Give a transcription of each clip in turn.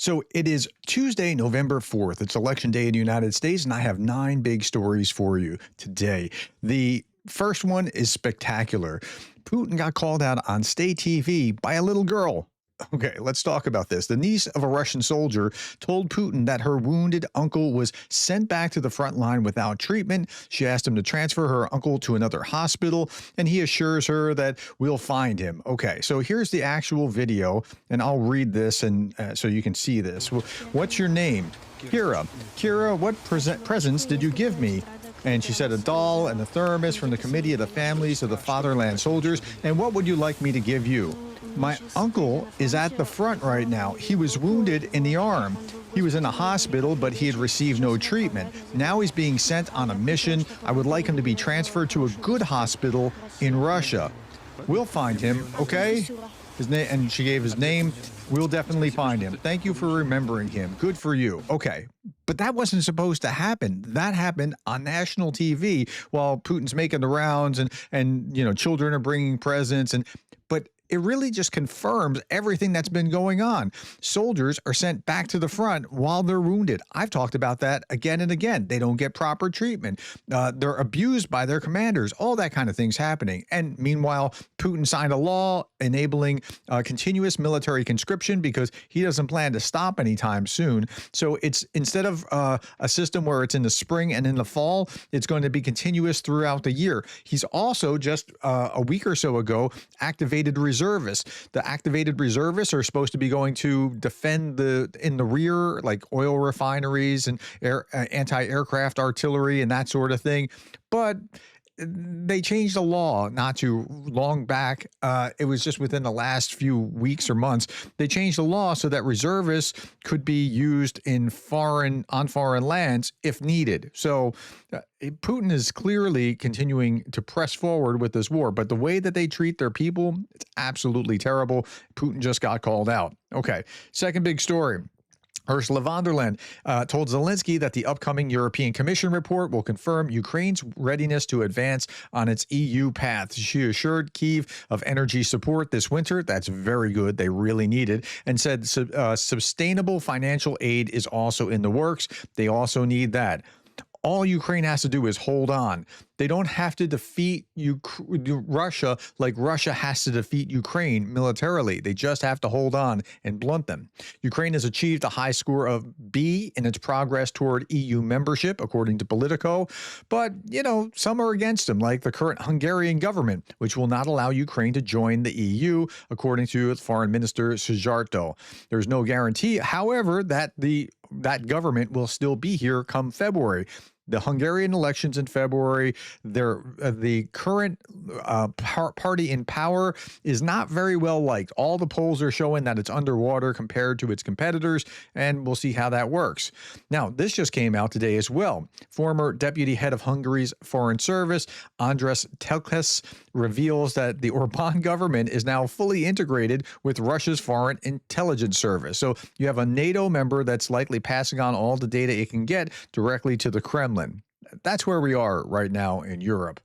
So it is Tuesday, November 4th. It's election day in the United States, and I have 9 big stories for you today. The first one is spectacular. Putin got called out on state TV by a little girl. Okay, let's talk about this. The niece of a Russian soldier told Putin that her wounded uncle was sent back to the front line without treatment. She asked him to transfer her uncle to another hospital, and he assures her that we'll find him. Okay, so here's the actual video, and I'll read this and so you can see this. What's your name? Kira. Kira, what presents did you give me? And she said a doll and a thermos from the Committee of the Families of the Fatherland Soldiers. And what would you like me to give you? My uncle is at the front right now. He was wounded in the arm. He was in a hospital, but he had received no treatment. Now he's being sent on a mission. I would like him to be transferred to a good hospital in Russia. We'll find him, okay? His name, and she gave his name. We'll definitely find him. Thank you for remembering him. Good for you. Okay. But that wasn't supposed to happen. That happened on national TV while Putin's making the rounds and children are bringing presents but it really just confirms everything that's been going on. Soldiers are sent back to the front while they're wounded. I've talked about that again and again. They don't get proper treatment. They're abused by their commanders. All that kind of thing's happening. And meanwhile, Putin signed a law enabling continuous military conscription because he doesn't plan to stop anytime soon. So it's instead of a system where it's in the spring and in the fall, it's going to be continuous throughout the year. He's also just a week or so ago activated reservists. The activated reservists are supposed to be going to defend in the rear, like oil refineries and anti-aircraft artillery and that sort of thing. But they changed the law not too long back. It was just within the last few weeks or months. They changed the law so that reservists could be used on foreign lands if needed. So Putin is clearly continuing to press forward with this war, but the way that they treat their people, it's absolutely terrible. Putin just got called out. Okay, second big story. Ursula von der Leyen told Zelensky that the upcoming European Commission report will confirm Ukraine's readiness to advance on its EU path. She assured Kyiv of energy support this winter. That's very good. They really need it. And said sustainable financial aid is also in the works. They also need that. All Ukraine has to do is hold on. They don't have to defeat Russia like Russia has to defeat Ukraine militarily. They just have to hold on and blunt them. Ukraine has achieved a high score of B in its progress toward EU membership, according to Politico. But, some are against them, like the current Hungarian government, which will not allow Ukraine to join the EU, according to its foreign minister, Szijjártó. There's no guarantee, however, that that government will still be here come February. The Hungarian elections in February, the current party in power is not very well liked. All the polls are showing that it's underwater compared to its competitors, and we'll see how that works. Now, this just came out today as well. Former deputy head of Hungary's foreign service, András Telkes, reveals that the Orbán government is now fully integrated with Russia's foreign intelligence service. So you have a NATO member that's likely passing on all the data it can get directly to the Kremlin. That's where we are right now in Europe.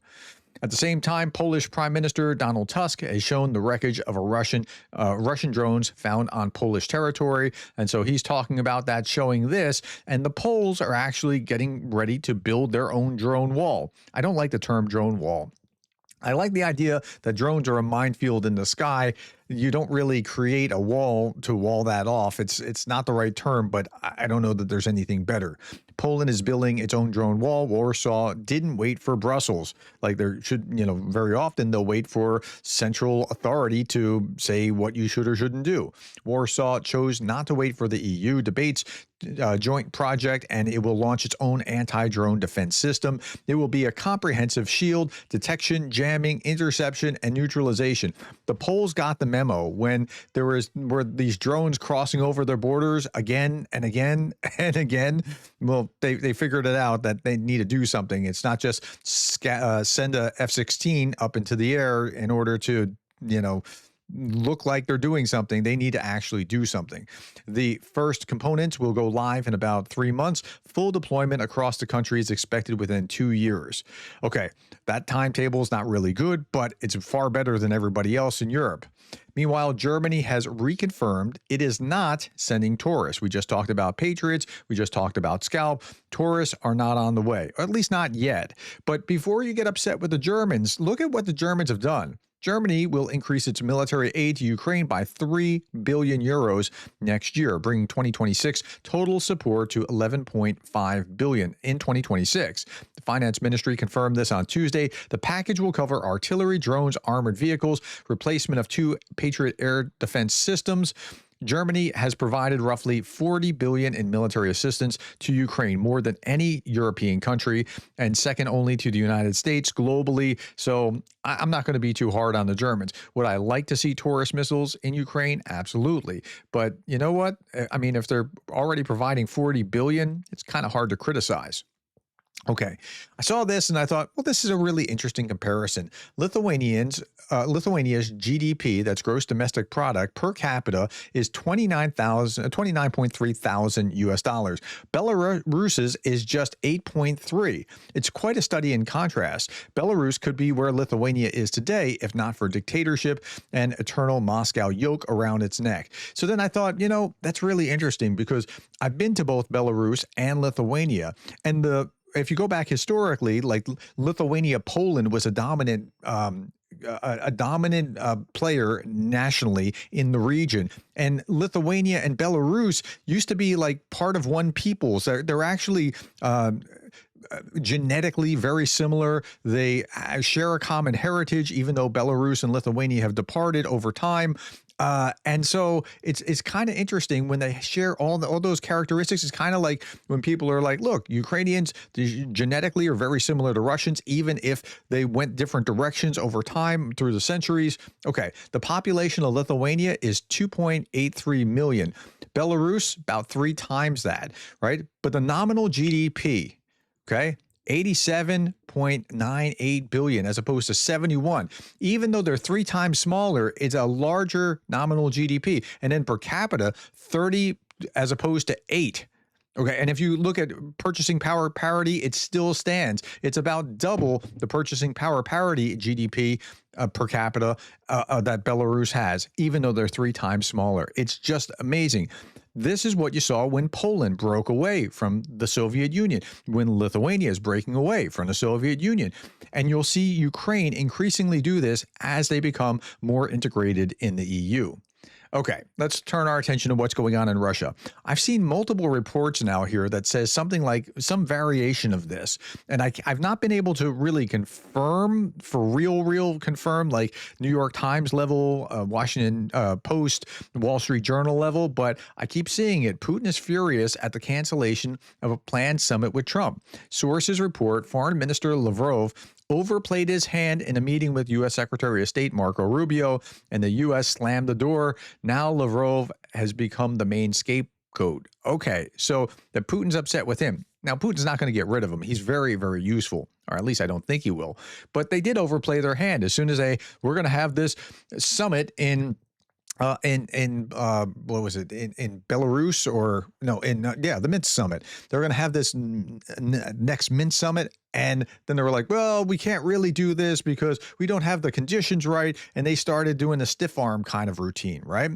At the same time, Polish Prime Minister Donald Tusk has shown the wreckage of a Russian drones found on Polish territory. And so he's talking about that, showing this. And the Poles are actually getting ready to build their own drone wall. I don't like the term drone wall. I like the idea that drones are a minefield in the sky. You don't really create a wall to wall that off. It's not the right term, but I don't know that there's anything better. Poland is building its own drone wall. Warsaw didn't wait for Brussels. Like there should, very often they'll wait for central authority to say what you should or shouldn't do. Warsaw chose not to wait for the EU debates joint project, and it will launch its own anti-drone defense system. It will be a comprehensive shield, detection, jamming, interception, and neutralization. The Poles got the memo when were these drones crossing over their borders again and again and again. Well, they figured it out that they need to do something. It's not just send a F-16 up into the air in order to, look like they're doing something, they need to actually do something. The first components will go live in about 3 months. Full deployment across the country is expected within 2 years. Okay, that timetable is not really good, but it's far better than everybody else in Europe. Meanwhile, Germany has reconfirmed it is not sending tourists. We just talked about Patriots. We just talked about Scalp. Tourists are not on the way, or at least not yet. But before you get upset with the Germans, look at what the Germans have done. Germany will increase its military aid to Ukraine by 3 billion euros next year, bringing 2026 total support to 11.5 billion in 2026. The finance ministry confirmed this on Tuesday. The package will cover artillery, drones, armored vehicles, replacement of 2 Patriot air defense systems. Germany has provided roughly 40 billion in military assistance to Ukraine, more than any European country, and second only to the United States globally. So I'm not going to be too hard on the Germans. Would I like to see Taurus missiles in Ukraine? Absolutely. But you know what? I mean, if they're already providing 40 billion, it's kind of hard to criticize. Okay, I saw this and I thought, well, this is a really interesting comparison. Lithuania's GDP, that's gross domestic product per capita, is 29.3 thousand US dollars. Belarus's is just 8.3. It's quite a study in contrast. Belarus could be where Lithuania is today if not for dictatorship and eternal Moscow yoke around its neck. So then I thought, that's really interesting because I've been to both Belarus and Lithuania, and if you go back historically, like Lithuania, Poland was a dominant player nationally in the region. And Lithuania and Belarus used to be like part of one people. So they're actually genetically very similar. They share a common heritage, even though Belarus and Lithuania have departed over time. And so it's kind of interesting when they share all those characteristics. It's kind of like when people are like, look, Ukrainians genetically are very similar to Russians, even if they went different directions over time through the centuries. Okay, the population of Lithuania is 2.83 million. Belarus, about 3 times that, right? But the nominal GDP, okay, 87.98 billion as opposed to 71. Even though they're 3 times smaller, it's a larger nominal GDP. And then per capita, 30 as opposed to 8. Okay, and if you look at purchasing power parity, it still stands. It's about double the purchasing power parity GDP per capita that Belarus has, even though they're 3 times smaller. It's just amazing. This is what you saw when Poland broke away from the Soviet Union, when Lithuania is breaking away from the Soviet Union. And you'll see Ukraine increasingly do this as they become more integrated in the EU. Okay, let's turn our attention to what's going on in Russia. I've seen multiple reports now here that says something like some variation of this, and I've not been able to really confirm, for real confirm, like New York Times level, Washington Post, Wall Street Journal level, but I keep seeing it. Putin is furious at the cancellation of a planned summit with Trump. Sources report Foreign Minister Lavrov overplayed his hand in a meeting with U.S. Secretary of State Marco Rubio, and the U.S. slammed the door. Now Lavrov has become the main scapegoat. Okay, so that Putin's upset with him. Now, Putin's not going to get rid of him. He's very, very useful, or at least I don't think he will. But they did overplay their hand. As soon as we're going to have this summit in what was it, in Belarus, or no, the Minsk summit. They're going to have this next Minsk summit. And then they were like, well, we can't really do this because we don't have the conditions right. And they started doing the stiff arm kind of routine, right?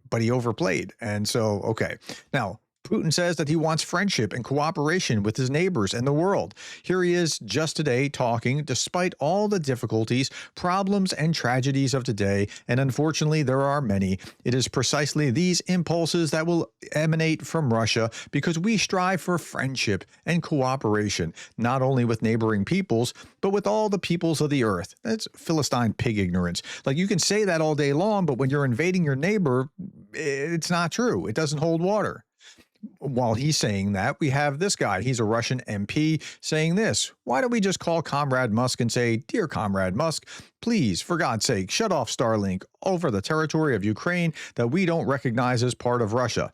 But he overplayed. And so, okay. Now, Putin says that he wants friendship and cooperation with his neighbors and the world. Here he is just today talking, despite all the difficulties, problems, and tragedies of today, and unfortunately there are many. It is precisely these impulses that will emanate from Russia because we strive for friendship and cooperation, not only with neighboring peoples, but with all the peoples of the earth. That's Philistine pig ignorance. Like, you can say that all day long, but when you're invading your neighbor, it's not true. It doesn't hold water. While he's saying that, we have this guy. He's a Russian MP saying this. Why don't we just call Comrade Musk and say, dear Comrade Musk, please, for God's sake, shut off Starlink over the territory of Ukraine that we don't recognize as part of Russia.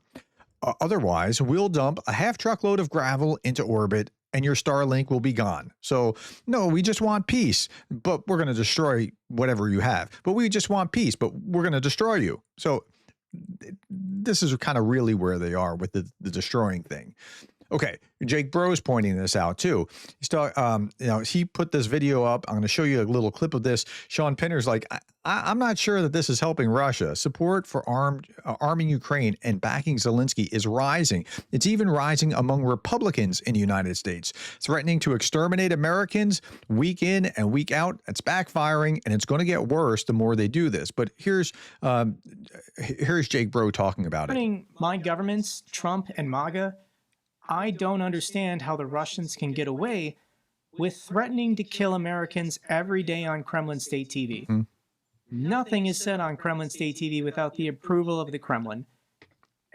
Otherwise, we'll dump a half truckload of gravel into orbit and your Starlink will be gone. So, no, we just want peace, but we're going to destroy whatever you have. But we just want peace, but we're going to destroy you. So this is kind of really where they are with the destroying thing. Okay, Jake Bro's pointing this out too. He put this video up. I'm going to show you a little clip of this. Sean Pinner's like, I'm not sure that this is helping Russia. Support for arming Ukraine and backing Zelensky is rising. It's even rising among Republicans in the United States, threatening to exterminate Americans week in and week out. It's backfiring, and it's going to get worse the more they do this. But here's Jake Bro talking about it. My governments, Trump and MAGA, I don't understand how the Russians can get away with threatening to kill Americans every day on Kremlin state TV. Mm-hmm. Nothing is said on Kremlin state TV without the approval of the Kremlin.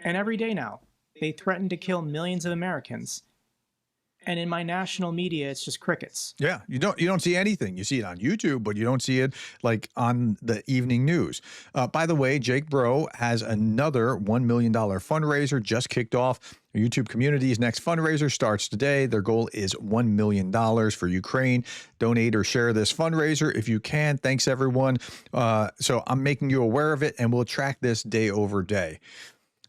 And every day now, they threaten to kill millions of Americans. And in my national media, it's just crickets. Yeah, you don't see anything. You see it on YouTube, but you don't see it like on the evening news. By the way, Jake Bro has another $1 million fundraiser just kicked off. YouTube community's next fundraiser starts today. Their goal is $1 million for Ukraine. Donate or share this fundraiser if you can. Thanks, everyone. So I'm making you aware of it, and we'll track this day over day.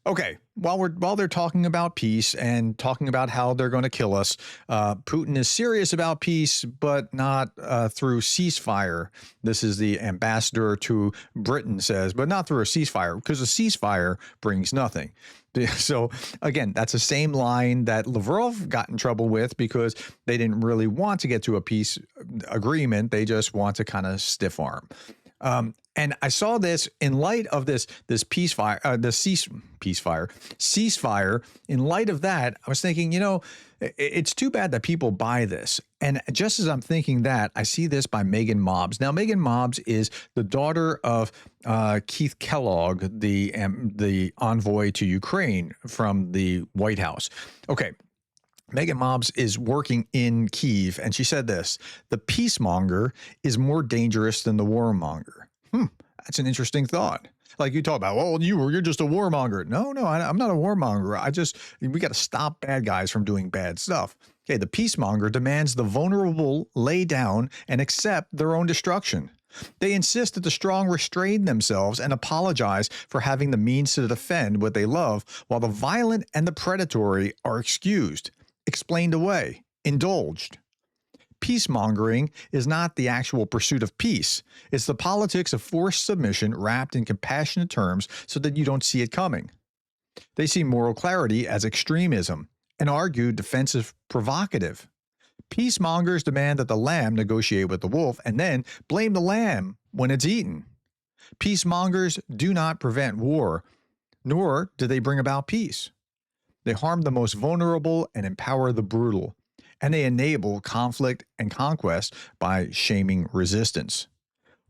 Okay, while they're talking about peace and talking about how they're going to kill us, Putin is serious about peace, but not through ceasefire. This is the ambassador to Britain says, but not through a ceasefire, because a ceasefire brings nothing. So again, that's the same line that Lavrov got in trouble with because they didn't really want to get to a peace agreement. They just want to kind of stiff arm. And I saw this in light of this ceasefire. In light of that, I was thinking, it's too bad that people buy this. And just as I'm thinking that, I see this by Megan Mobbs. Now, Megan Mobbs is the daughter of Keith Kellogg, the envoy to Ukraine from the White House. Okay. Megan Mobbs is working in Kyiv, and she said this: the peacemonger is more dangerous than the warmonger. That's an interesting thought. Like you talk about, well, you're just a warmonger. No, I'm not a warmonger. We got to stop bad guys from doing bad stuff. Okay, the peacemonger demands the vulnerable lay down and accept their own destruction. They insist that the strong restrain themselves and apologize for having the means to defend what they love, while the violent and the predatory are excused, explained away, indulged. Peacemongering is not the actual pursuit of peace. It's the politics of forced submission wrapped in compassionate terms so that you don't see it coming. They see moral clarity as extremism and argue defensive provocative. Peacemongers demand that the lamb negotiate with the wolf and then blame the lamb when it's eaten. Peacemongers do not prevent war, nor do they bring about peace. They harm the most vulnerable and empower the brutal. And they enable conflict and conquest by shaming resistance.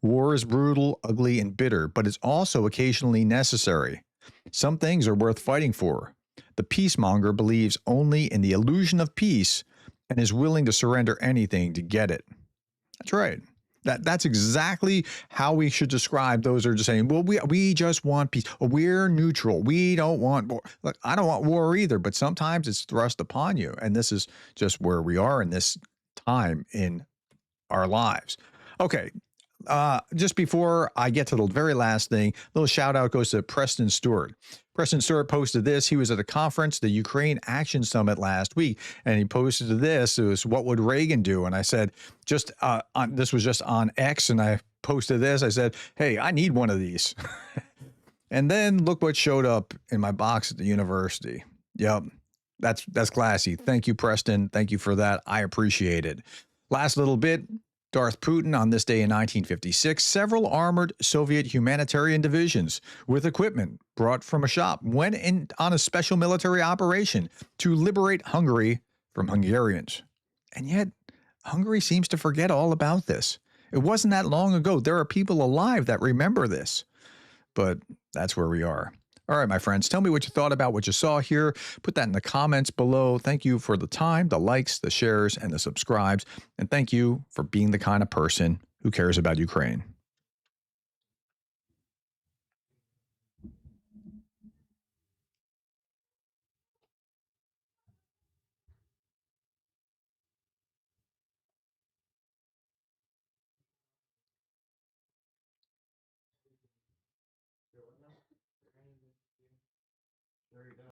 War is brutal, ugly, and bitter, but it's also occasionally necessary. Some things are worth fighting for. The peacemonger believes only in the illusion of peace and is willing to surrender anything to get it. That's right. That's exactly how we should describe those who are just saying, well, we just want peace. We're neutral. We don't want war. Look, I don't want war either, but sometimes it's thrust upon you. And this is just where we are in this time in our lives. Okay. Just before I get to the very last thing, a little shout out goes to Preston Stewart. Preston Stewart posted this. He was at a conference, the Ukraine Action Summit last week, and he posted this. It was, what would Reagan do? And I said, this was just on X, and I posted this. I said, hey, I need one of these. And then look what showed up in my box at the university. Yep, that's classy. Thank you, Preston. Thank you for that. I appreciate it. Last little bit. Darth Putin, on this day in 1956, several armored Soviet humanitarian divisions with equipment brought from a shop went in on a special military operation to liberate Hungary from Hungarians. And yet, Hungary seems to forget all about this. It wasn't that long ago. There are people alive that remember this. But that's where we are. All right, my friends, tell me what you thought about what you saw here. Put that in the comments below. Thank you for the time, the likes, the shares, and the subscribes. And thank you for being the kind of person who cares about Ukraine.